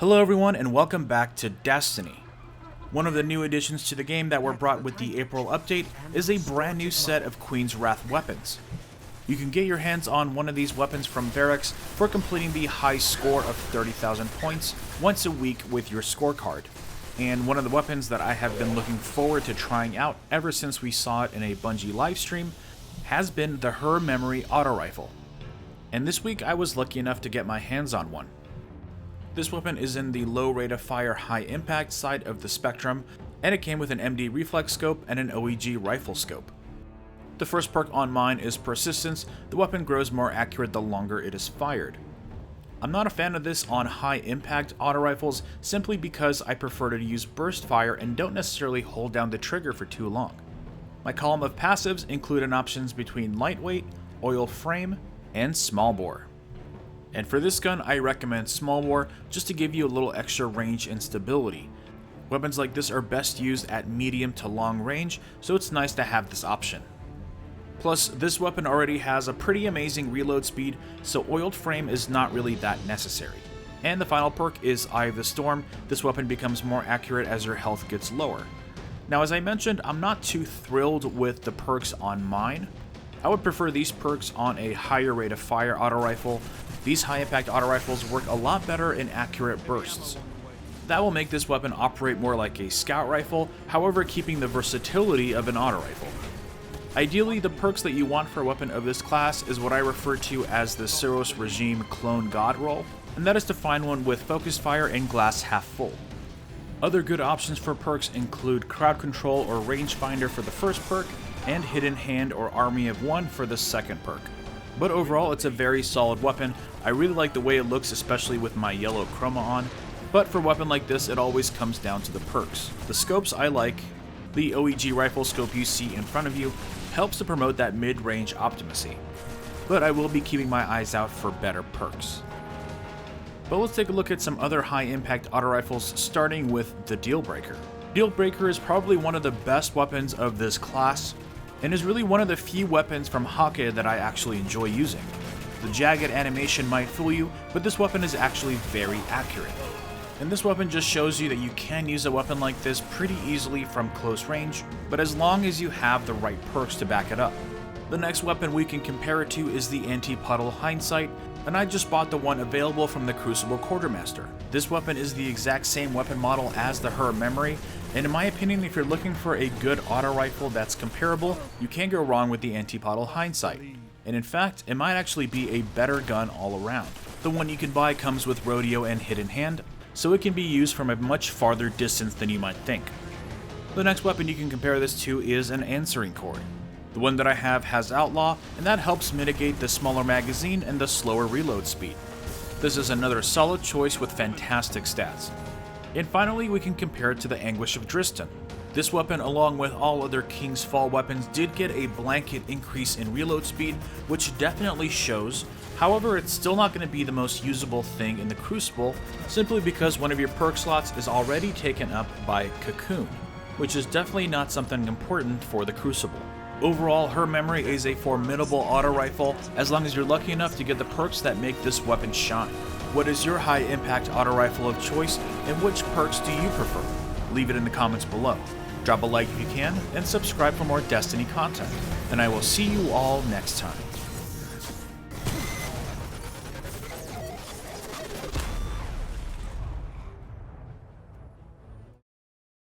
Hello everyone and welcome back to Destiny. One of the new additions to the game that were brought with the April update is a brand new set of Queen's Wrath weapons. You can get your hands on one of these weapons from Barracks for completing the high score of 30,000 points once a week with your scorecard. And one of the weapons that I have been looking forward to trying out ever since we saw it in a Bungie livestream has been the Her Memory Auto Rifle. And this week I was lucky enough to get my hands on one. This weapon is in the low rate of fire high impact side of the spectrum, and it came with an MD reflex scope and an OEG rifle scope. The first perk on mine is Persistence. The weapon grows more accurate the longer it is fired. I'm not a fan of this on high impact auto rifles simply because I prefer to use burst fire and don't necessarily hold down the trigger for too long. My column of passives include an options between lightweight, oil frame, and small bore. And for this gun, I recommend small bore just to give you a little extra range and stability. Weapons like this are best used at medium to long range, so it's nice to have this option. Plus, this weapon already has a pretty amazing reload speed, so oiled frame is not really that necessary. And the final perk is Eye of the Storm. This weapon becomes more accurate as your health gets lower. Now, as I mentioned, I'm not too thrilled with the perks on mine. I would prefer these perks on a higher rate of fire auto rifle. These high impact auto rifles work a lot better in accurate bursts. That will make this weapon operate more like a scout rifle, however keeping the versatility of an auto rifle. Ideally, the perks that you want for a weapon of this class is what I refer to as the Suros Regime Clone God roll, and that is to find one with focus fire and glass half full. Other good options for perks include Crowd Control or Rangefinder for the first perk, and Hidden Hand or Army of One for the second perk. But overall, it's a very solid weapon. I really like the way it looks, especially with my yellow chroma on. But for a weapon like this, it always comes down to the perks. The scopes I like. The OEG rifle scope you see in front of you helps to promote that mid-range optimacy. But I will be keeping my eyes out for better perks. But let's take a look at some other high-impact auto rifles, starting with the Dealbreaker. Dealbreaker is probably one of the best weapons of this class, and is really one of the few weapons from Hake that I actually enjoy using. The jagged animation might fool you, but this weapon is actually very accurate. And this weapon just shows you that you can use a weapon like this pretty easily from close range, but as long as you have the right perks to back it up. The next weapon we can compare it to is the Antipodal Hindsight, and I just bought the one available from the Crucible Quartermaster. This weapon is the exact same weapon model as the Her Memory, and in my opinion, if you're looking for a good auto rifle that's comparable, you can't go wrong with the Antipodal Hindsight. And in fact, it might actually be a better gun all around. The one you can buy comes with Rodeo and Hidden Hand, so it can be used from a much farther distance than you might think. The next weapon you can compare this to is an Answering Cord. The one that I have has Outlaw, and that helps mitigate the smaller magazine and the slower reload speed. This is another solid choice with fantastic stats. And finally, we can compare it to the Anguish of Tristan. This weapon, along with all other King's Fall weapons, did get a blanket increase in reload speed, which definitely shows. However, it's still not going to be the most usable thing in the Crucible, simply because one of your perk slots is already taken up by Cocoon, which is definitely not something important for the Crucible. Overall, Her Memory is a formidable auto rifle as long as you're lucky enough to get the perks that make this weapon shine. What is your high impact auto rifle of choice, and which perks do you prefer? Leave it in the comments below. Drop a like if you can, and subscribe for more Destiny content. And I will see you all next time.